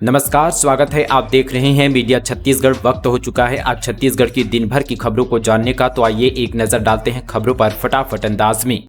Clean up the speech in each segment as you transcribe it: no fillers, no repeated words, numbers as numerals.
नमस्कार, स्वागत है। आप देख रहे हैं मीडिया छत्तीसगढ़। वक्त हो चुका है आज छत्तीसगढ़ की दिन भर की खबरों को जानने का, तो आइए एक नजर डालते हैं खबरों पर फटाफट अंदाज में।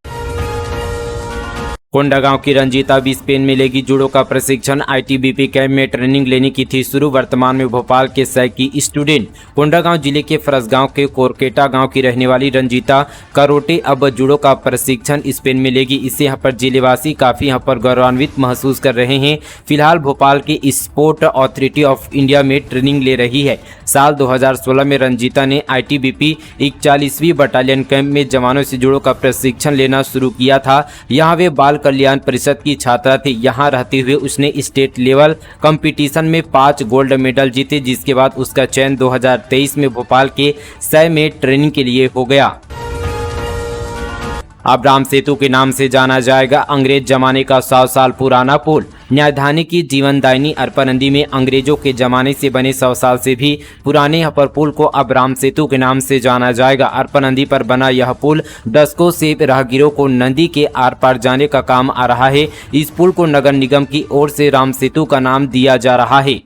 कोंडागांव की रंजीता भी स्पेन में लेगी जूडो का प्रशिक्षण। आईटीबीपी कैंप में ट्रेनिंग लेने की थी शुरू। वर्तमान में भोपाल के सै की स्टूडेंट। कोंडागांव जिले के फरसगांव के कोरकेटा गांव की रहने वाली रंजीता करोटे अब जूडो का प्रशिक्षण स्पेन में लेगी। इससे यहाँ पर जिलेवासी काफ़ी यहाँ पर गौरवान्वित महसूस कर रहे हैं। फिलहाल भोपाल के स्पोर्ट अथॉरिटी ऑफ इंडिया में ट्रेनिंग ले रही है। साल 2016 में रंजीता ने आईटीबीपी 41वीं बटालियन कैंप में जवानों से जूडो का प्रशिक्षण लेना शुरू किया था। यहाँ वे बाल कल्याण परिषद की छात्रा थी। यहाँ रहते हुए उसने स्टेट लेवल कंपटीशन में 5 गोल्ड मेडल जीते, जिसके बाद उसका चयन 2023 में भोपाल के सै में ट्रेनिंग के लिए हो गया। अब राम सेतु के नाम से जाना जाएगा अंग्रेज जमाने का 100 साल पुराना पुल। न्यायधानी की जीवनदायिनी अरपा नदी में अंग्रेजों के जमाने से बने 100 साल से भी पुराने यहाँ पर पुल को अब राम सेतु के नाम से जाना जाएगा। अरपा नदी पर बना यह पुल दशकों से राहगीरों को नदी के आर पार जाने का काम आ रहा है। इस पुल को नगर निगम की ओर से राम सेतु का नाम दिया जा रहा है।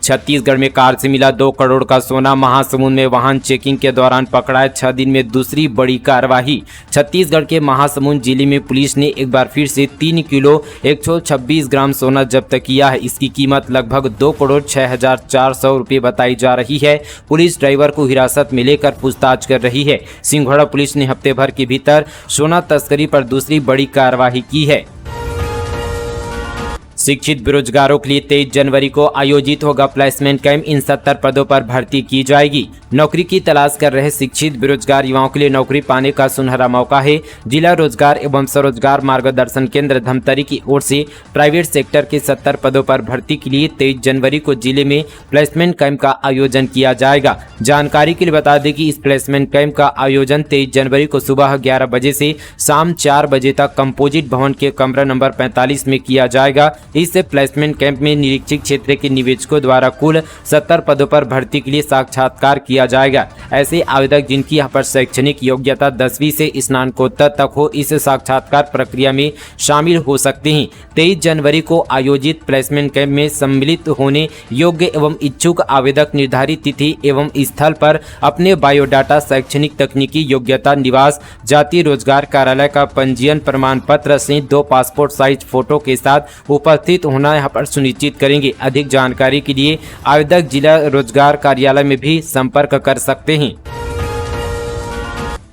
छत्तीसगढ़ में कार से मिला 2 करोड़ का सोना। महासमुंद में वाहन चेकिंग के दौरान पकड़ा है। 6 दिन में दूसरी बड़ी कार्रवाई। छत्तीसगढ़ के महासमुंद जिले में पुलिस ने एक बार फिर से 3 किलो 126 ग्राम सोना जब्त किया है। इसकी कीमत लगभग 2 करोड़ 6,400 रुपये बताई जा रही है। पुलिस ड्राइवर को हिरासत में लेकर पूछताछ कर रही है। सिंघोड़ा पुलिस ने हफ्ते भर के भीतर सोना तस्करी पर दूसरी बड़ी कार्रवाई की है। शिक्षित बेरोजगारों के लिए 23 जनवरी को आयोजित होगा प्लेसमेंट कैंप। इन 70 पदों पर भर्ती की जाएगी। नौकरी की तलाश कर रहे शिक्षित बेरोजगार युवाओं के लिए नौकरी पाने का सुनहरा मौका है। जिला रोजगार एवं स्वरोजगार मार्गदर्शन केंद्र धमतरी की ओर से प्राइवेट सेक्टर के 70 पदों पर भर्ती के लिए 23 जनवरी को जिले में प्लेसमेंट कैंप का आयोजन किया जाएगा। जानकारी के लिए बता दें कि इस प्लेसमेंट कैंप का आयोजन 23 जनवरी को सुबह 11 बजे से शाम 4 बजे तक कंपोजिट भवन के कमरा नंबर 45 में किया जाएगा। इस प्लेसमेंट कैंप में निरीक्षक क्षेत्र के निवेशकों द्वारा कुल 70 पदों पर भर्ती के लिए साक्षात्कार किया जाएगा। ऐसे आवेदक जिनकी यहाँ पर शैक्षणिक योग्यता 10वीं से स्नातकोत्तर तक हो, इस साक्षात्कार प्रक्रिया में शामिल हो सकते हैं। 23 जनवरी को आयोजित प्लेसमेंट कैंप में सम्मिलित होने योग्य एवं इच्छुक आवेदक निर्धारित तिथि एवं स्थल पर अपने बायोडाटा, शैक्षणिक, तकनीकी योग्यता, निवास, जाति, रोजगार कार्यालय का पंजीयन प्रमाण पत्र से 2 पासपोर्ट साइज फोटो के साथ उपस्थित होना यहाँ पर सुनिश्चित करेंगे। अधिक जानकारी के लिए आवेदक जिला रोजगार कार्यालय में भी संपर्क कर सकते हैं।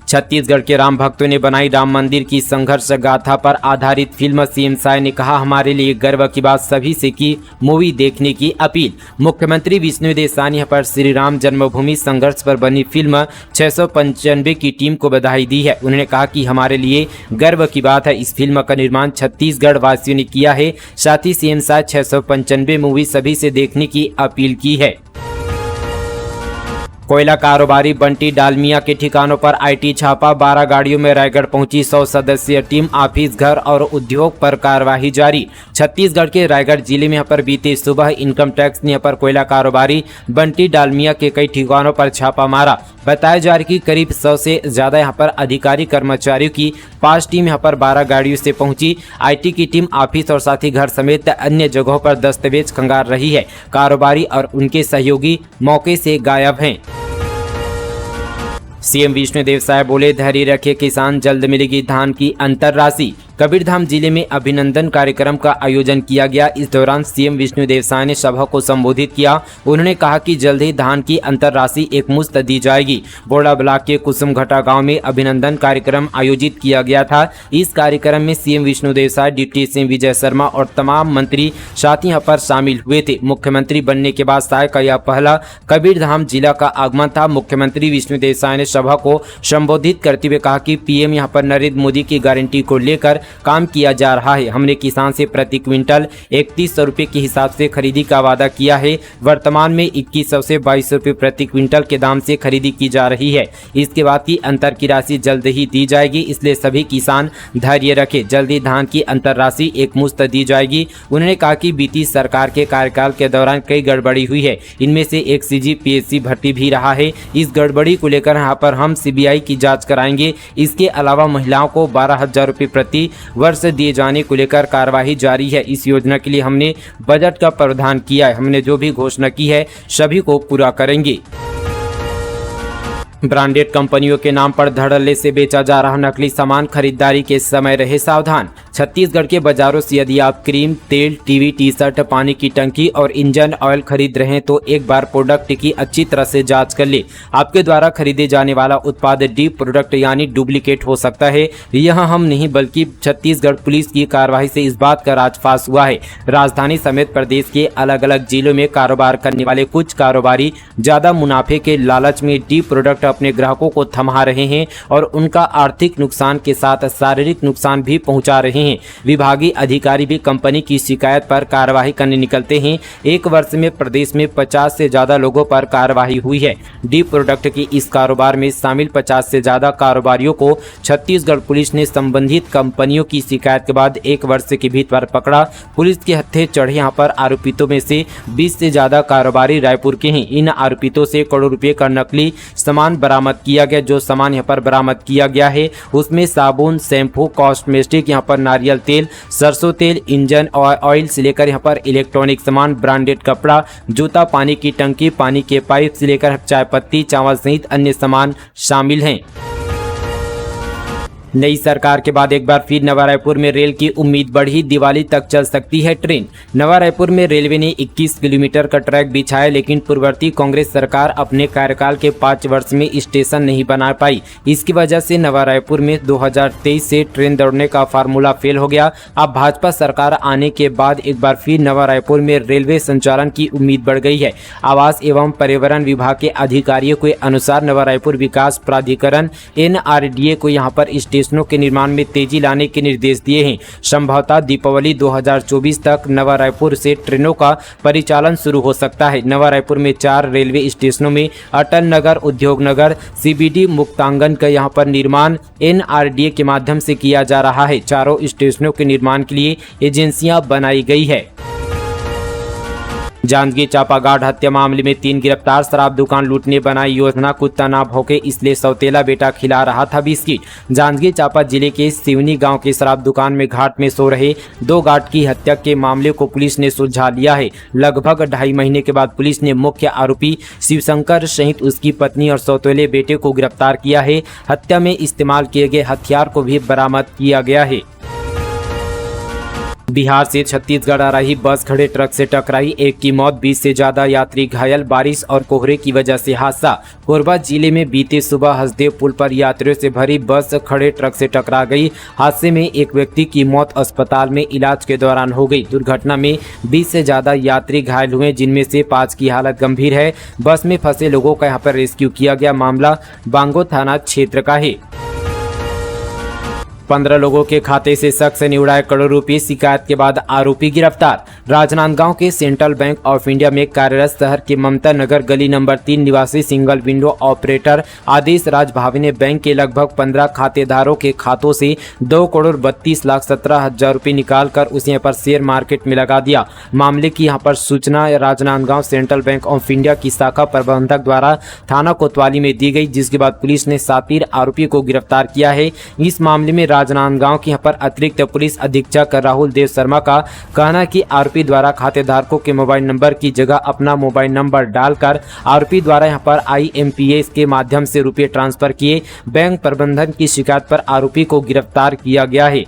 छत्तीसगढ़ के राम भक्तों ने बनाई राम मंदिर की संघर्ष गाथा पर आधारित फिल्म। सीएम साय ने कहा, हमारे लिए गर्व की बात सभी से की मूवी देखने की अपील। मुख्यमंत्री विष्णुदेव साय ने यहाँ पर श्री राम जन्मभूमि संघर्ष पर बनी फिल्म 695 की टीम को बधाई दी है। उन्होंने कहा कि हमारे लिए गर्व की बात है, इस फिल्म का निर्माण छत्तीसगढ़ वासियों ने किया है। साथ ही सीएम साय 695 मूवी सभी से देखने की अपील की है। कोयला कारोबारी बंटी डालमिया के ठिकानों पर आईटी छापा। 12 गाड़ियों में रायगढ़ पहुंची 100 सदस्यीय टीम। ऑफिस, घर और उद्योग पर कार्रवाई जारी। छत्तीसगढ़ के रायगढ़ जिले में यहाँ पर बीते सुबह इनकम टैक्स ने यहाँ पर कोयला कारोबारी बंटी डालमिया के कई ठिकानों पर छापा मारा। बताया जा रहा है कि करीब 100 से ज्यादा यहाँ पर अधिकारी कर्मचारियों की 5 टीम यहाँ पर 12 गाड़ियों से पहुंची। आईटी की टीम ऑफिस और साथ ही घर समेत अन्य जगहों पर दस्तावेज खंगाल रही है। कारोबारी और उनके सहयोगी मौके से गायब हैं। सीएम विष्णुदेव साय बोले, धैर्य रखे किसान, जल्द मिलेगी धान की अंतर राशि। कबीरधाम जिले में अभिनंदन कार्यक्रम का आयोजन किया गया। इस दौरान सीएम विष्णुदेव साय ने सभा को संबोधित किया। उन्होंने कहा कि जल्द ही धान की अंतर राशि एकमुश्त दी जाएगी। बोड़ा ब्लॉक के कुसुमघटा गांव में अभिनंदन कार्यक्रम आयोजित किया गया था। इस कार्यक्रम में CM Vishnudeo Sai, deputy CM Vijay Sharma और तमाम मंत्री साथी यहाँ पर शामिल हुए थे। मुख्यमंत्री बनने के बाद साय का यह पहला कबीरधाम जिला का आगमन था। मुख्यमंत्री विष्णुदेव साय ने सभा को संबोधित करते हुए कहा कि पीएम यहाँ पर नरेंद्र मोदी की गारंटी को लेकर काम किया जा रहा है। हमने किसान से प्रति क्विंटल 3100 रुपये के हिसाब से खरीदी का वादा किया है। वर्तमान में 2100 से 2200 रुपये प्रति क्विंटल के दाम से खरीदी की जा रही है। इसके बाद की अंतर की राशि जल्द ही दी जाएगी, इसलिए सभी किसान धैर्य रखें। जल्दी धान की अंतर राशि एकमुश्त दी जाएगी। उन्होंने कहा कि बीती सरकार के कार्यकाल के दौरान कई गड़बड़ी हुई है। इनमें से एक सीजीपीएससी भर्ती भी रहा है। इस गड़बड़ी को लेकर यहाँ पर हम सीबीआई की जाँच कराएंगे। इसके अलावा महिलाओं को 12,000 रुपये प्रति वर्ष दिए जाने को लेकर कार्यवाही जारी है। इस योजना के लिए हमने बजट का प्रावधान किया है। हमने जो भी घोषणा की है सभी को पूरा करेंगे। ब्रांडेड कंपनियों के नाम पर धड़ल्ले से बेचा जा रहा नकली सामान, खरीदारी के समय रहे सावधान। छत्तीसगढ़ के बाजारों से यदि आप क्रीम, तेल, टीवी, टी शर्ट, पानी की टंकी और इंजन ऑयल खरीद रहे हैं तो एक बार प्रोडक्ट की अच्छी तरह से जांच कर ले। आपके द्वारा खरीदे जाने वाला उत्पाद डी प्रोडक्ट यानी डुप्लीकेट हो सकता है। यह हम नहीं बल्कि छत्तीसगढ़ पुलिस की कार्रवाई से इस बात का राजफास हुआ है। राजधानी समेत प्रदेश के अलग अलग जिलों में कारोबार करने वाले कुछ कारोबारी ज्यादा मुनाफे के लालच में डी प्रोडक्ट अपने ग्राहकों को थमा रहे हैं और उनका आर्थिक नुकसान के साथ शारीरिक नुकसान भी पहुंचा रहे हैं। विभागीय अधिकारी भी कंपनी की शिकायत पर कार्रवाई करने निकलते हैं। एक वर्ष में प्रदेश में 50 से ज्यादा लोगों पर कार्रवाई हुई है। डी प्रोडक्ट की इस कारोबार में शामिल 50 से ज्यादा कारोबारियों को छत्तीसगढ़ पुलिस ने संबंधित कंपनियों की शिकायत के बाद एक वर्ष के भीतर पकड़ा। पुलिस के हत्थे चढ़े यहाँ पर आरोपितों में से 20 से ज्यादा कारोबारी रायपुर के हैं। इन आरोपितों से करोड़ों रुपए का नकली सामान बरामद किया गया। जो सामान यहाँ पर बरामद किया गया है उसमें साबुन, शैम्पू, कॉस्मेटिक, यहाँ पर नारियल तेल, सरसों तेल, इंजन ऑयल से लेकर यहाँ पर इलेक्ट्रॉनिक सामान, ब्रांडेड कपड़ा, जूता, पानी की टंकी, पानी के पाइप से लेकर चाय पत्ती, चावल सहित अन्य सामान शामिल हैं। नई सरकार के बाद एक बार फिर नवा रायपुर में रेल की उम्मीद बढ़ी। दिवाली तक चल सकती है ट्रेन। नवा रायपुर में रेलवे ने 21 किलोमीटर का ट्रैक बिछाया, लेकिन पूर्ववर्ती कांग्रेस सरकार अपने कार्यकाल के 5 वर्ष में स्टेशन नहीं बना पाई। इसकी वजह से नवा रायपुर में 2023 से ट्रेन दौड़ने का फार्मूला फेल हो गया। अब भाजपा सरकार आने के बाद एक बार फिर नवा रायपुर में रेलवे संचालन की उम्मीद बढ़ गई है। आवास एवं पर्यावरण विभाग के अधिकारियों के अनुसार नवा रायपुर विकास प्राधिकरण NRDA को यहाँ पर स्टेशनों के निर्माण में तेजी लाने के निर्देश दिए हैं। संभवतः दीपावली 2024 तक नवा रायपुर से ट्रेनों का परिचालन शुरू हो सकता है। नवा रायपुर में 4 रेलवे स्टेशनों में अटल नगर, उद्योग नगर, CBD, मुक्तांगन का यहाँ पर निर्माण NRDA के माध्यम से किया जा रहा है। चारों स्टेशनों के निर्माण के लिए एजेंसियां बनाई गई है। जांजगीर चांपा गार्ड हत्या मामले में 3 गिरफ्तार। शराब दुकान लूटने बनाई योजना, कुत्ता ना भौंके इसलिए सौतेला बेटा खिला रहा था बिस्किट। जांजगीर चांपा जिले के सिवनी गांव की शराब दुकान में घाट में सो रहे 2 गार्ड की हत्या के मामले को पुलिस ने सुलझा लिया है। लगभग 2.5 महीने के बाद पुलिस ने मुख्य आरोपी शिवशंकर सहित उसकी पत्नी और सौतेले बेटे को गिरफ्तार किया है। हत्या में इस्तेमाल किए गए हथियार को भी बरामद किया गया है। बिहार से छत्तीसगढ़ आ रही बस खड़े ट्रक से टकराई, 1 की मौत, 20 से ज्यादा यात्री घायल। बारिश और कोहरे की वजह से हादसा। कोरबा जिले में बीते सुबह हसदेव पुल पर यात्रियों से भरी बस खड़े ट्रक से टकरा गई। हादसे में एक व्यक्ति की मौत अस्पताल में इलाज के दौरान हो गई। दुर्घटना में 20 से ज्यादा यात्री घायल हुए, जिनमें से 5 की हालत गंभीर है। बस में फंसे लोगों का यहाँ पर रेस्क्यू किया गया। मामला बांगो थाना क्षेत्र का है। 15 लोगों के खाते से शख्स ने उड़ाए करोड़ों रुपए, शिकायत के बाद आरोपी गिरफ्तार। राजनांदगांव के सेंट्रल बैंक ऑफ इंडिया में कार्यरत शहर के ममता नगर गली नंबर 3 निवासी सिंगल विंडो ऑपरेटर आदेश राज भावे ने बैंक के लगभग 15 खातेदारों के खातों से 2,32,17,000 रुपए निकाल कर उसे यहाँ पर शेयर मार्केट में लगा दिया। मामले की यहाँ पर सूचना Rajnandgaon central bank of India की शाखा प्रबंधक द्वारा थाना कोतवाली में दी गई, जिसके बाद पुलिस ने शातिर आरोपी को गिरफ्तार किया है। इस मामले में राजनांदगांव की यहाँ पर अतिरिक्त पुलिस अधीक्षक राहुल देव शर्मा का कहना है कि आरोपी द्वारा खातेधारकों के मोबाइल नंबर की जगह अपना मोबाइल नंबर डालकर आरोपी द्वारा यहाँ पर IMPS के माध्यम से रुपये ट्रांसफर किए। बैंक प्रबंधन की शिकायत पर आरोपी को गिरफ्तार किया गया है।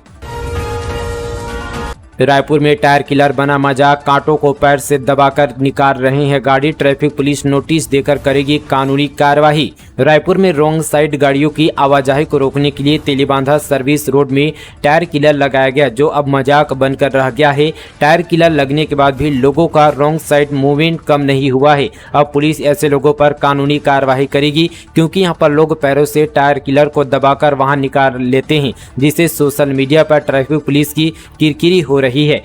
रायपुर में टायर किलर बना मजाक, कांटों को पैर से दबाकर निकाल रहे हैं गाड़ी। ट्रैफिक पुलिस नोटिस देकर करेगी कानूनी कार्यवाही। रायपुर में रॉन्ग साइड गाड़ियों की आवाजाही को रोकने के लिए तेलीबांधा सर्विस रोड में टायर किलर लगाया गया, जो अब मजाक बनकर रह गया है। टायर किलर लगने के बाद भी लोगों का रॉन्ग साइड मूवमेंट कम नहीं हुआ है। अब पुलिस ऐसे लोगों पर कानूनी कार्यवाही करेगी, क्योंकि यहाँ पर लोग पैरों से टायर किलर को दबाकर वहां निकाल लेते हैं, जिससे सोशल मीडिया पर ट्रैफिक पुलिस की किरकिरी हो रही है।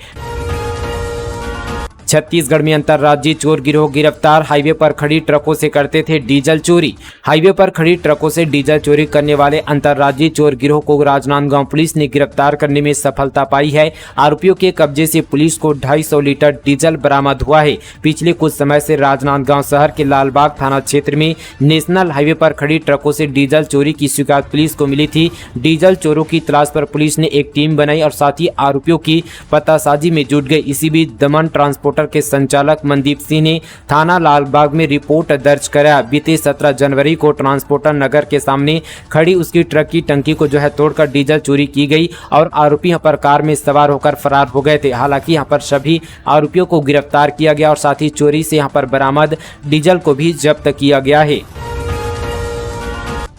छत्तीसगढ़ में अंतर्राज्यीय चोर गिरोह गिरफ्तार। हाईवे पर खड़ी ट्रकों से करते थे डीजल चोरी। हाईवे पर खड़ी ट्रकों से डीजल चोरी करने वाले अंतर्राज्यीय चोर गिरोह को राजनांदगांव पुलिस ने गिरफ्तार करने में सफलता पाई है। आरोपियों के कब्जे से पुलिस को 250 लीटर डीजल बरामद हुआ है। पिछले कुछ समय से राजनांदगांव शहर के लालबाग थाना क्षेत्र में नेशनल हाईवे पर खड़ी ट्रकों से डीजल चोरी की शिकायत पुलिस को मिली थी। डीजल चोरों की तलाश पर पुलिस ने एक टीम बनाई और साथ ही आरोपियों की पतासाजी में जुट गई। इसी बीच दमन ट्रांसपोर्टर के संचालक मनदीप सिंह ने थाना लालबाग में रिपोर्ट दर्ज कराया। बीते 17 जनवरी को ट्रांसपोर्टर नगर के सामने खड़ी उसकी ट्रक की टंकी को तोड़कर डीजल चोरी की गई और आरोपी यहां पर कार में सवार होकर फरार हो गए थे। हालांकि यहां पर सभी आरोपियों को गिरफ्तार किया गया और साथ ही चोरी से यहां पर बरामद डीजल को भी जब्त किया गया है।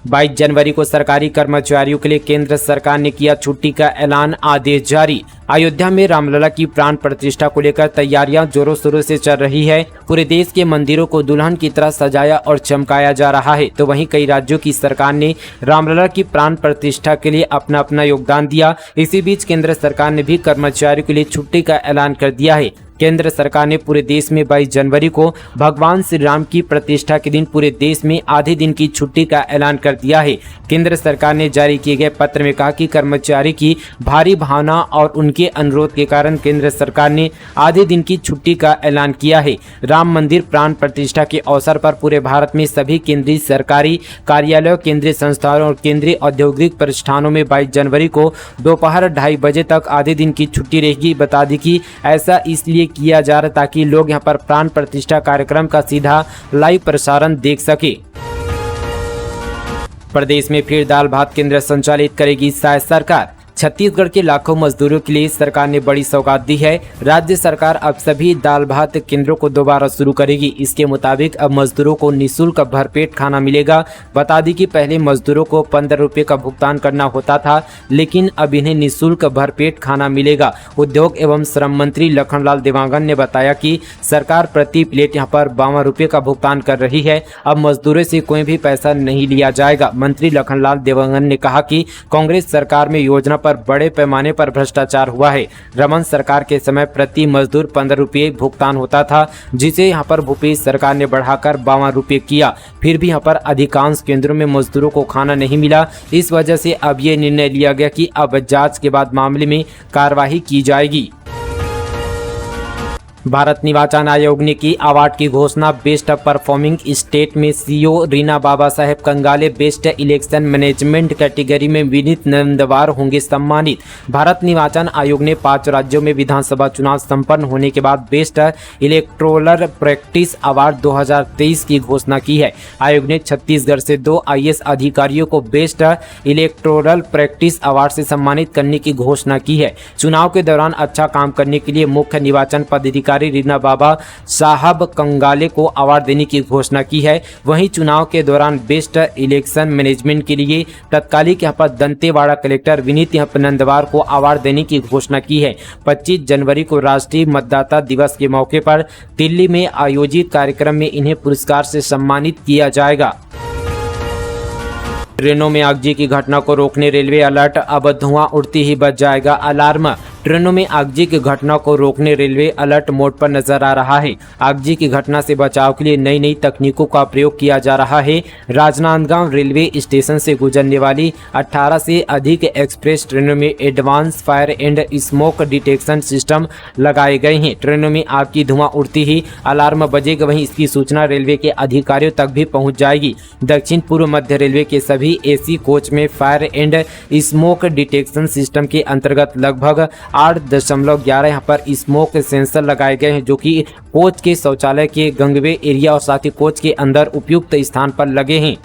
22 जनवरी को सरकारी कर्मचारियों के लिए केंद्र सरकार ने किया छुट्टी का ऐलान, आदेश जारी। अयोध्या में रामलला की प्राण प्रतिष्ठा को लेकर तैयारियां जोरों शोरों से चल रही है। पूरे देश के मंदिरों को दुल्हन की तरह सजाया और चमकाया जा रहा है, तो वहीं कई राज्यों की सरकार ने रामलला की प्राण प्रतिष्ठा के लिए अपना अपना योगदान दिया। इसी बीच केंद्र सरकार ने भी कर्मचारियों के लिए छुट्टी का ऐलान कर दिया है। केंद्र सरकार ने पूरे देश में 22 जनवरी को भगवान श्री राम की प्रतिष्ठा के दिन पूरे देश में आधे दिन की छुट्टी का ऐलान कर दिया है। केंद्र सरकार ने जारी किए गए पत्र में कहा कि कर्मचारी की भारी भावना और उनके अनुरोध के कारण केंद्र सरकार ने आधे दिन की छुट्टी का ऐलान किया है। राम मंदिर प्राण प्रतिष्ठा के अवसर पर पूरे भारत में सभी केंद्रीय सरकारी कार्यालयों, केंद्रीय संस्थानों और केंद्रीय औद्योगिक प्रतिष्ठानों में 22 जनवरी को दोपहर 2:30 बजे तक आधे दिन की छुट्टी रहेगी। बता दें कि ऐसा इसलिए किया जा रहा ताकि लोग यहां पर प्राण प्रतिष्ठा कार्यक्रम का सीधा लाइव प्रसारण देख सके। प्रदेश में फिर दाल भात केंद्र संचालित करेगी शायद सरकार। छत्तीसगढ़ के लाखों मजदूरों के लिए सरकार ने बड़ी सौगात दी है। राज्य सरकार अब सभी दाल भात केंद्रों को दोबारा शुरू करेगी। इसके मुताबिक अब मजदूरों को निःशुल्क भरपेट खाना मिलेगा। बता दी कि पहले मजदूरों को 15 रुपये का भुगतान करना होता था, लेकिन अब इन्हें निःशुल्क भरपेट खाना मिलेगा। उद्योग एवं श्रम मंत्री लखनलाल देवांगन ने बताया कि सरकार प्रति प्लेट यहां पर 52 रुपये का भुगतान कर रही है। अब मजदूरों से कोई भी पैसा नहीं लिया जाएगा। मंत्री लखनलाल देवांगन ने कहा कि कांग्रेस सरकार में योजना पर बड़े पैमाने पर भ्रष्टाचार हुआ है। रमन सरकार के समय प्रति मजदूर 15 रुपये भुगतान होता था, जिसे यहां पर भूपेश सरकार ने बढ़ाकर 52 रुपये किया। फिर भी यहां पर अधिकांश केंद्रों में मजदूरों को खाना नहीं मिला। इस वजह से अब ये निर्णय लिया गया कि अब जांच के बाद मामले में कार्रवाई की जाएगी। भारत निर्वाचन आयोग ने की अवार्ड की घोषणा। बेस्ट परफॉर्मिंग स्टेट में CEO Reena Baba Saheb Kangale best election management category में विनीत नंदवार होंगे सम्मानित। भारत निर्वाचन आयोग ने 5 राज्यों में विधानसभा चुनाव संपन्न होने के बाद बेस्ट इलेक्टोरल प्रैक्टिस अवार्ड 2023 की घोषणा की है। आयोग ने छत्तीसगढ़ से 2 IAS अधिकारियों को बेस्ट इलेक्टोरल प्रैक्टिस अवार्ड से सम्मानित करने की घोषणा की है। चुनाव के दौरान अच्छा काम करने के लिए मुख्य निर्वाचन पदाधिकारी रीना बाबा साहब कंगाले को अवार्ड देने की घोषणा की है। वहीं चुनाव के दौरान बेस्ट इलेक्शन मैनेजमेंट के लिए तत्कालिक यहाँ पर दंतेवाड़ा कलेक्टर विनीत नंदवार को अवार्ड देने की घोषणा की है। 25 जनवरी को राष्ट्रीय मतदाता दिवस के मौके पर दिल्ली में आयोजित कार्यक्रम में इन्हें पुरस्कार से सम्मानित किया जाएगा। ट्रेनों में आगजनी की घटना को रोकने रेलवे अलर्ट। अब धुआं उड़ती ही बज जाएगा अलार्म। ट्रेनों में आगजनी की घटना को रोकने रेलवे अलर्ट मोड पर नजर आ रहा है। आगजनी की घटना से बचाव के लिए नई नई तकनीकों का प्रयोग किया जा रहा है। राजनांदगांव रेलवे स्टेशन से गुजरने वाली 18 से अधिक एक्सप्रेस ट्रेनों में advance fire and smoke detection system लगाए गए हैं। ट्रेनों में आग की धुआं उड़ती ही अलार्म बजेगा, वहीं इसकी सूचना रेलवे के अधिकारियों तक भी पहुंच जाएगी। दक्षिण पूर्व मध्य रेलवे के सभी AC कोच में fire and smoke detection system के अंतर्गत लगभग 8.11 यहाँ पर स्मोक सेंसर लगाए गए हैं, जो कि कोच के शौचालय के गंगवे एरिया और साथ ही कोच के अंदर उपयुक्त स्थान पर लगे हैं।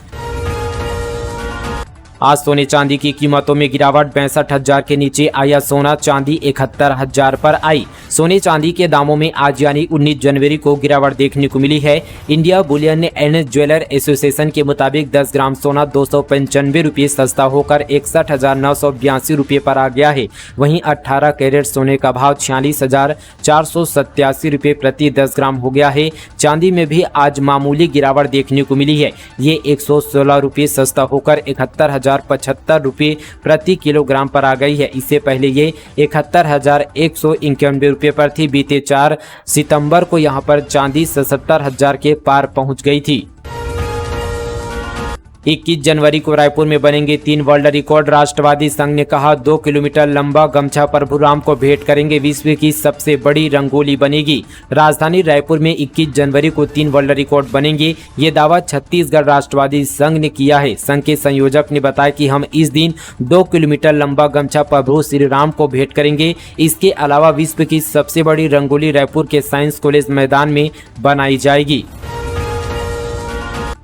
आज सोने चांदी की कीमतों में गिरावट। 62,000 के नीचे आया सोना, चांदी 71,000 पर आई। सोने चांदी के दामों में आज यानी 19 जनवरी को गिरावट देखने को मिली है। India Boolean and jeweller association के मुताबिक 10 ग्राम सोना 295 रुपये सस्ता होकर 61,982 रुपये पर आ गया है। वहीं 18 कैरेट सोने का भाव 46,487 रुपये प्रति 10 ग्राम हो गया है। चांदी में भी आज मामूली गिरावट देखने को मिली है। ये 116 रुपये सस्ता होकर 71,000 1075 रुपये प्रति किलोग्राम पर आ गई है। इससे पहले ये 71,191 रुपये पर थी। बीते 4 सितंबर को यहां पर चांदी 77,000 के पार पहुंच गई थी। 21 जनवरी को रायपुर में बनेंगे 3 वर्ल्ड रिकॉर्ड। राष्ट्रवादी संघ ने कहा 2 किलोमीटर लंबा गमछा प्रभुराम को भेंट करेंगे, विश्व की सबसे बड़ी रंगोली बनेगी। राजधानी रायपुर में 21 जनवरी को 3 वर्ल्ड रिकॉर्ड बनेंगे, ये दावा छत्तीसगढ़ राष्ट्रवादी संघ ने किया है। संघ के संयोजक ने बताया कि हम इस दिन 2 किलोमीटर लंबा गमछा प्रभु श्री राम को भेंट करेंगे। इसके अलावा विश्व की सबसे बड़ी रंगोली रायपुर के साइंस कॉलेज मैदान में बनाई जाएगी।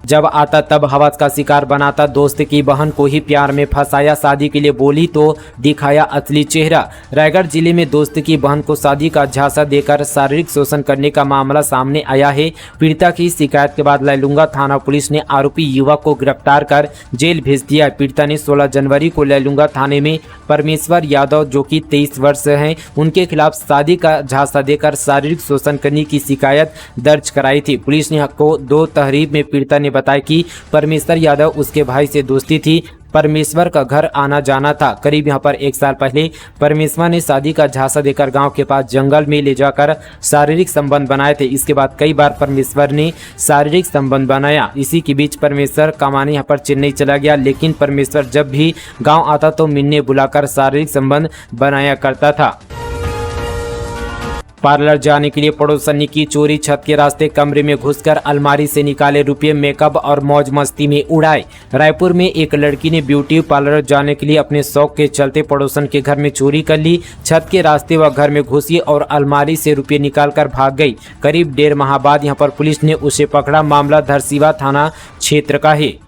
जब आता तब हवस का शिकार बनाता, दोस्त की बहन को ही प्यार में फंसाया, शादी के लिए बोली तो दिखाया असली चेहरा। रायगढ़ जिले में दोस्त की बहन को शादी का झांसा देकर शारीरिक शोषण करने का मामला सामने आया है। पीड़िता की शिकायत के बाद लैलूंगा थाना पुलिस ने आरोपी युवक को गिरफ्तार कर जेल भेज दिया। पीड़िता ने 16 जनवरी को लैलूंगा थाने में परमेश्वर यादव, जो कि 23 वर्ष हैं, उनके खिलाफ शादी का झांसा देकर शारीरिक शोषण करने की शिकायत दर्ज कराई थी। पुलिस ने को 2 तहरीर में पीड़िता ने बताया कि परमेश्वर यादव उसके भाई से दोस्ती थी। परमेश्वर का घर आना जाना था। करीब यहां पर 1 साल पहले परमेश्वर ने शादी का झांसा देकर गांव के पास जंगल में ले जाकर शारीरिक संबंध बनाए थे। इसके बाद कई बार परमेश्वर ने शारीरिक संबंध बनाया। इसी के बीच परमेश्वर कमाने यहां पर चेन्नई चला गया, लेकिन परमेश्वर जब भी गाँव आता तो मिलने बुलाकर शारीरिक संबंध बनाया करता था। पार्लर जाने के लिए पड़ोसनी की चोरी, छत के रास्ते कमरे में घुसकर अलमारी से निकाले रुपये, मेकअप और मौज मस्ती में उड़ाए। रायपुर में एक लड़की ने ब्यूटी पार्लर जाने के लिए अपने शौक के चलते पड़ोसन के घर में चोरी कर ली। छत के रास्ते वह घर में घुसी और अलमारी से रुपये निकालकर भाग गई। करीब 1.5 माह बाद यहां पर पुलिस ने उसे पकड़ा। मामला धरसीवा थाना क्षेत्र का है।